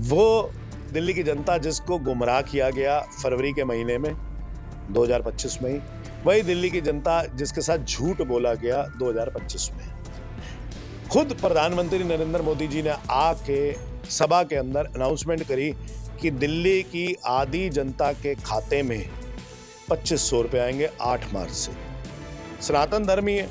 वो दिल्ली की जनता जिसको गुमराह किया गया फरवरी के महीने में 2025 में ही, वही दिल्ली की जनता जिसके साथ झूठ बोला गया 2025 में। खुद प्रधानमंत्री नरेंद्र मोदी जी ने आके सभा के अंदर अनाउंसमेंट करी कि दिल्ली की आधी जनता के खाते में 2500 रुपए आएंगे 8 मार्च से। सनातन धर्मी है,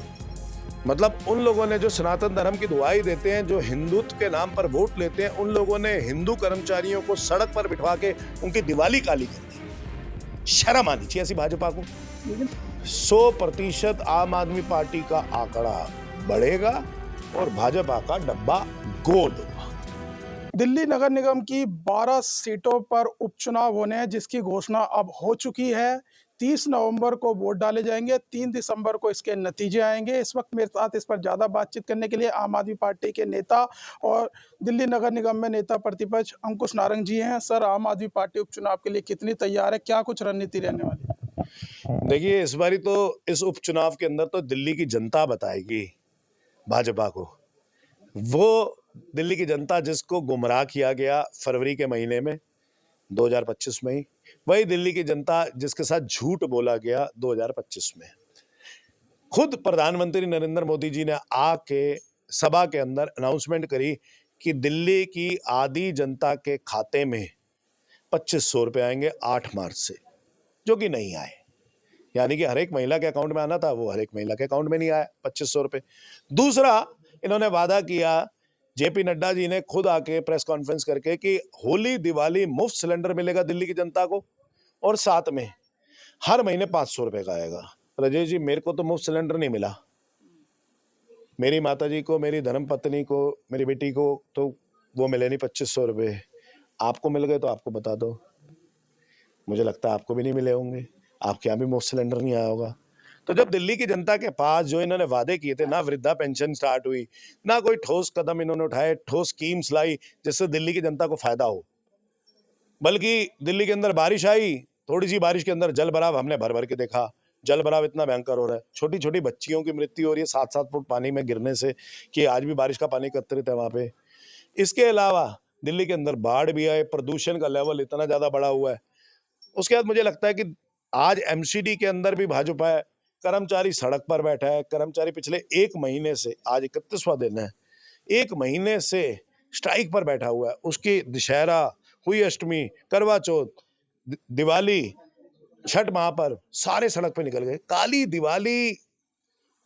मतलब उन लोगों ने जो सनातन धर्म की दुहाई देते हैं, जो हिंदुत्व के नाम पर वोट लेते हैं, उन लोगों ने हिंदू कर्मचारियों को सड़क पर बिठवा के उनकी दिवाली काली कर दी। शर्म आनी चाहिए ऐसी भाजपा को। 100% आम आदमी पार्टी का आंकड़ा बढ़ेगा और भाजपा का डब्बा गोल होगा। दिल्ली नगर निगम की 12 सीटों पर उपचुनाव होने हैं, जिसकी घोषणा अब हो चुकी है। 30 नवंबर को वोट डाले जाएंगे, 3 दिसंबर को इसके नतीजे आएंगे। इस वक्त मेरे साथ इस पर ज़्यादा बातचीत करने के लिए आम आदमी पार्टी के नेता और दिल्ली नगर निगम में नेता प्रतिपक्ष अंकुश नारंग जी हैं। सर, आम आदमी पार्टी उपचुनाव के लिए कितनी तैयार है, क्या कुछ रणनीति रहने वाली है? देखिए, इस बारी तो इस उपचुनाव के अंदर तो दिल्ली की जनता बताएगी भाजपा को। वो दिल्ली की जनता जिसको गुमराह किया गया फरवरी के महीने में 2025 में ही, वही दिल्ली की जनता जिसके साथ झूठ बोला गया 2025 में। खुद प्रधानमंत्री नरेंद्र मोदी जी ने आके सभा के अंदर अनाउंसमेंट करी कि दिल्ली की आधी जनता के खाते में 2500 रुपए आएंगे 8 मार्च से, जो कि नहीं आए। यानी कि हर एक महिला के अकाउंट में आना था, वो हर एक महिला के अकाउंट में नहीं आया 2500 रुपए। दूसरा, इन्होंने वादा किया, जेपी नड्डा जी ने खुद आके प्रेस कॉन्फ्रेंस करके, कि होली दिवाली मुफ्त सिलेंडर मिलेगा दिल्ली की जनता को और साथ में हर महीने 500 रुपए का आएगा। राजेश जी, मेरे को तो मुफ्त सिलेंडर नहीं मिला, मेरी माता जी को, मेरी धर्म पत्नी को, मेरी बेटी को तो वो मिले नहीं 2500 रुपए। आपको मिल गए तो आपको बता दो, मुझे लगता है आपको भी नहीं मिले होंगे, आपके यहाँ भी मुफ्त सिलेंडर नहीं आया होगा। तो जब दिल्ली की जनता के पास जो इन्होंने वादे किए थे, ना वृद्धा पेंशन स्टार्ट हुई, ना कोई ठोस कदम इन्होंने उठाए, ठोस स्कीम्स लाई जिससे दिल्ली की जनता को फायदा हो, बल्कि दिल्ली के अंदर बारिश आई, थोड़ी सी बारिश के अंदर जल भराव हमने भर भर के देखा। जल भराव इतना भयंकर हो रहा है, छोटी छोटी बच्चियों की मृत्यु हो रही है 7-7 फुट पानी में गिरने से, कि आज भी बारिश का पानी एकत्रित है वहां पे। इसके अलावा दिल्ली के अंदर बाढ़ भी आए, प्रदूषण का लेवल इतना ज्यादा बढ़ा हुआ है। उसके बाद मुझे लगता है कि आज एमसीडी के अंदर भी भाजपा है, कर्मचारी सड़क पर बैठा है। कर्मचारी पिछले 1 महीने से, आज 31वां दिन है, 1 महीने से स्ट्राइक पर बैठा हुआ है। उसकी दशहरा, हुई अष्टमी, करवा चौथ, दिवाली, छठ महापर्व, सारे सड़क पे निकल गए। काली दिवाली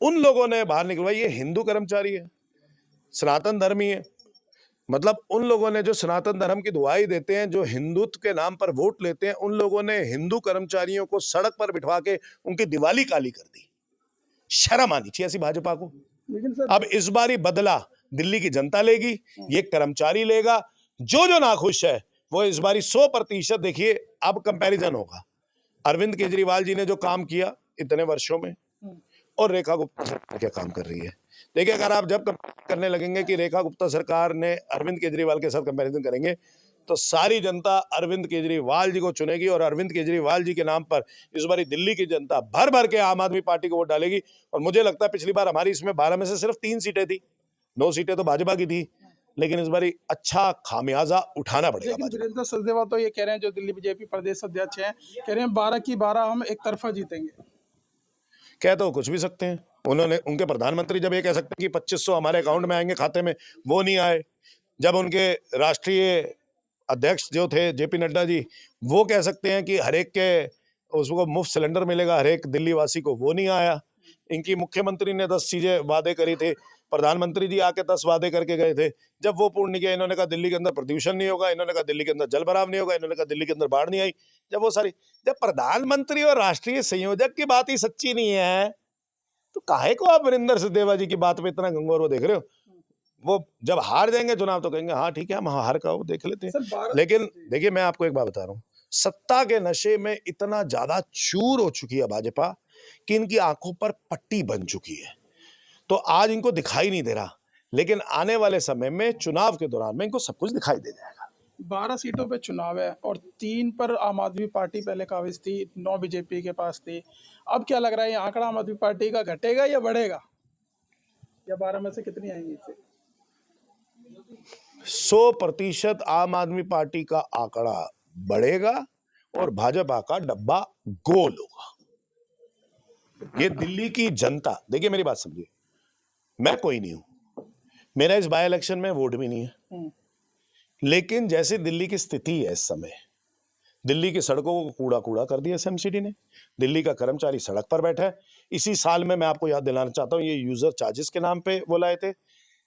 उन लोगों ने बाहर निकलवाई, ये हिंदू कर्मचारी है, सनातन धर्मी है, मतलब उन लोगों ने जो सनातन धर्म की दुहाई देते हैं, जो हिंदुत्व के नाम पर वोट लेते हैं, उन लोगों ने हिंदू कर्मचारियों को सड़क पर बिठवा के उनकी दिवाली काली कर दी। शर्म आनी चाहिए ऐसी भाजपा को। लेकिन सर, अब इस बारी बदला दिल्ली की जनता लेगी, ये कर्मचारी लेगा। जो जो नाखुश है वो इस बारी 100%, देखिए अब कंपैरिजन होगा। अरविंद केजरीवाल जी ने जो काम किया इतने वर्षों में, और रेखा गुप्ता सरकार क्या काम कर रही है। देखिए, अगर आप जब करने लगेंगे कि रेखा गुप्ता सरकार ने अरविंद केजरीवाल के साथ कंपैरिजन करेंगे, तो सारी जनता अरविंद केजरीवाल जी को चुनेगी और अरविंद केजरीवाल जी के नाम पर इस बार दिल्ली की जनता भर भर के आम आदमी पार्टी को वोट डालेगी। और मुझे लगता है पिछली बार हमारी इसमें 12 में से सिर्फ 3 सीटें थी, 9 सीटें तो भाजपा की थी, लेकिन इस बार अच्छा खामियाजा उठाना पड़ेगा। लेकिन वीरेंद्र सचदेवा तो ये कह रहे हैं, जो दिल्ली बीजेपी प्रदेश अध्यक्ष हैं, कह रहे हैं 12 की 12 हम एक तरफा जीतेंगे। कह तो कुछ भी सकते हैं, उन्होंने, उनके प्रधानमंत्री जब ये कह सकते हैं कि 2500 हमारे अकाउंट में आएंगे खाते में, वो नहीं आए। जब उनके राष्ट्रीय अध्यक्ष जो थे जेपी नड्डा जी, वो कह सकते हैं कि हर एक के उसको मुफ्त सिलेंडर मिलेगा हर एक दिल्ली वासी को, वो नहीं आया। इनकी मुख्यमंत्री ने 10 चीजें वादे करी थे, प्रधानमंत्री जी आके 10 वादे करके गए थे, जब वो पूर्ण नहीं किया। इन्होंने कहा दिल्ली के अंदर प्रदूषण नहीं होगा, इन्होंने कहा दिल्ली के अंदर जल भराव नहीं होगा, इन्होंने कहा दिल्ली के अंदर बाढ़ नहीं आई। जब वो सारी, जब प्रधानमंत्री और राष्ट्रीय संयोजक की बात ही सच्ची नहीं है, तो काहे को आप वीरेंद्र सचदेवा जी की बात पे इतना गंगोर वो देख रहे हो। वो जब हार जाएंगे चुनाव तो कहेंगे हाँ ठीक है, हम हार का वो देख लेते हैं। लेकिन देखिए, मैं आपको एक बात बता रहा हूँ, सत्ता के नशे में इतना ज्यादा चूर हो चुकी है भाजपा कि इनकी आंखों पर पट्टी बन चुकी है। तो आज इनको दिखाई नहीं दे रहा, लेकिन आने वाले समय में चुनाव के दौरान में इनको सब कुछ दिखाई दे जाएगा। 12 सीटों पे चुनाव है और 3 पर आम आदमी पार्टी पहले काबिज थी, 9 बीजेपी के पास थी। अब क्या लग रहा है, ये आंकड़ा आम आदमी पार्टी का घटेगा या बढ़ेगा, या 12 में से कितनी आएंगी इससे? 100% आम आदमी पार्टी का आंकड़ा बढ़ेगा और भाजपा का डब्बा गोल होगा। ये दिल्ली की जनता, देखिए मेरी बात समझिए, मैं कोई नहीं हूं, मेरा इस बाय इलेक्शन में वोट भी नहीं है, लेकिन जैसे दिल्ली की स्थिति है इस समय, दिल्ली की सड़कों को कूड़ा कूड़ा कर दिया एसएमसीडी ने, दिल्ली का कर्मचारी सड़क पर बैठा है। इसी साल में मैं आपको याद दिलाना चाहता हूं, ये यूजर चार्जेस के नाम पे वो लाए थे।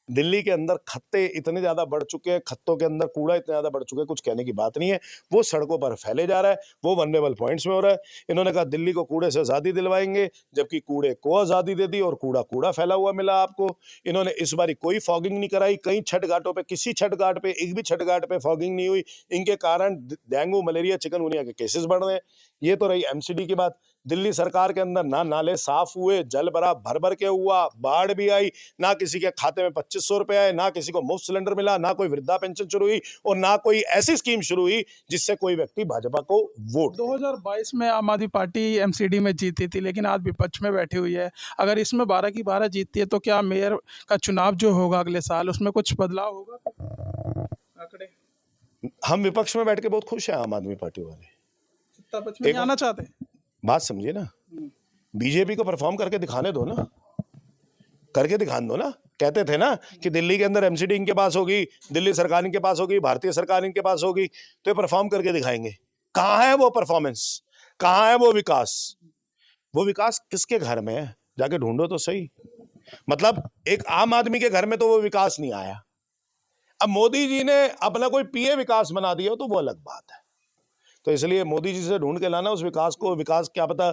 दिल्ली के अंदर खत्ते इतने ज्यादा बढ़ चुके हैं, खत्तों के अंदर कूड़ा इतना ज्यादा बढ़ चुका है, कुछ कहने की बात नहीं है। वो सड़कों पर फैले जा रहा है, वो वनरेबल पॉइंट्स में हो रहा है। इन्होंने कहा दिल्ली को कूड़े से आजादी दिलवाएंगे, जबकि कूड़े को आजादी दे दी और कूड़ा कूड़ा फैला हुआ मिला आपको। इन्होंने इस बार कोई फॉगिंग नहीं कराई, कई छठ घाटों पे, किसी छठ घाट पे, एक भी छठ घाट पे फॉगिंग नहीं हुई। इनके कारण डेंगू, मलेरिया, चिकनगुनिया के केसेस बढ़ रहे हैं। ये तो रही एमसीडी की बात। दिल्ली सरकार के अंदर ना नाले साफ हुए, जल भरा भर भर के हुआ, बाढ़ भी आई, ना किसी के खाते में 2500 रुपए आए, ना किसी को मुफ्त सिलेंडर मिला, ना कोई वृद्धा पेंशन शुरू हुई और ना कोई ऐसी स्कीम शुरू हुई जिससे कोई व्यक्ति भाजपा को वोट। 2022 में आम आदमी पार्टी एमसीडी में जीती थी, लेकिन आज विपक्ष में बैठी हुई है। अगर इसमें 12 की 12 जीतती है तो क्या मेयर का चुनाव जो होगा अगले साल, उसमें कुछ बदलाव होगा? आंकड़े हम विपक्ष में बैठ के बहुत खुश हैं, आम आदमी पार्टी वाले सत्ता पक्ष में नहीं आना चाहते। बात समझिए ना, बीजेपी को परफॉर्म करके दिखाने दो ना, करके दिखाने दो ना। कहते थे ना कि दिल्ली के अंदर एमसीडी इनके पास होगी, दिल्ली सरकार इनके पास होगी, भारतीय सरकार इनके पास होगी, तो ये परफॉर्म करके दिखाएंगे। कहाँ है वो परफॉर्मेंस, कहाँ है वो विकास? वो विकास किसके घर में है, जाके ढूंढो तो सही। मतलब एक आम आदमी के घर में तो वो विकास नहीं आया। अब मोदी जी ने अपना कोई पीए विकास बना दिया तो वो अलग बात है। तो इसलिए मोदी जी से ढूंढ के लाना उस विकास को। विकास क्या पता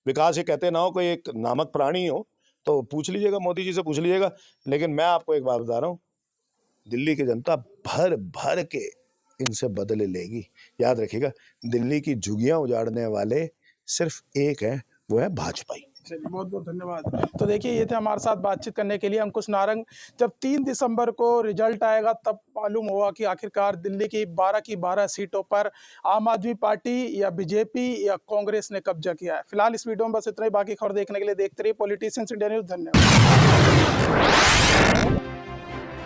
विकास ये कहते ना हो, कोई एक नामक प्राणी हो, तो पूछ लीजिएगा, मोदी जी से पूछ लीजिएगा। लेकिन मैं आपको एक बात बता रहा हूं, दिल्ली की जनता भर भर के इनसे बदले लेगी। याद रखिएगा, दिल्ली की झुग्गियां उजाड़ने वाले सिर्फ एक है, वो है भाजपा ही। चलिए, बहुत बहुत धन्यवाद। तो देखिए, ये थे हमारे साथ बातचीत करने के लिए अंकुश नारंग। जब 3 दिसंबर को रिजल्ट आएगा तब मालूम होगा कि आखिरकार दिल्ली की 12 की 12 सीटों पर आम आदमी पार्टी या बीजेपी या कांग्रेस ने कब्जा किया है। फिलहाल इस वीडियो में बस इतना ही। बाकी खबर देखने के लिए देखते रहिए पॉलिटिशियंस इंडिया न्यूज़। धन्यवाद।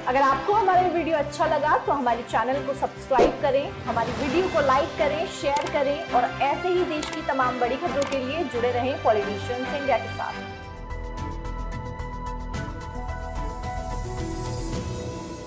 अगर आपको हमारा वीडियो अच्छा लगा तो हमारे चैनल को सब्सक्राइब करें, हमारी वीडियो को लाइक करें, शेयर करें और ऐसे ही देश की तमाम बड़ी खबरों के लिए जुड़े रहें पॉलिटिशियंस इंडिया के साथ।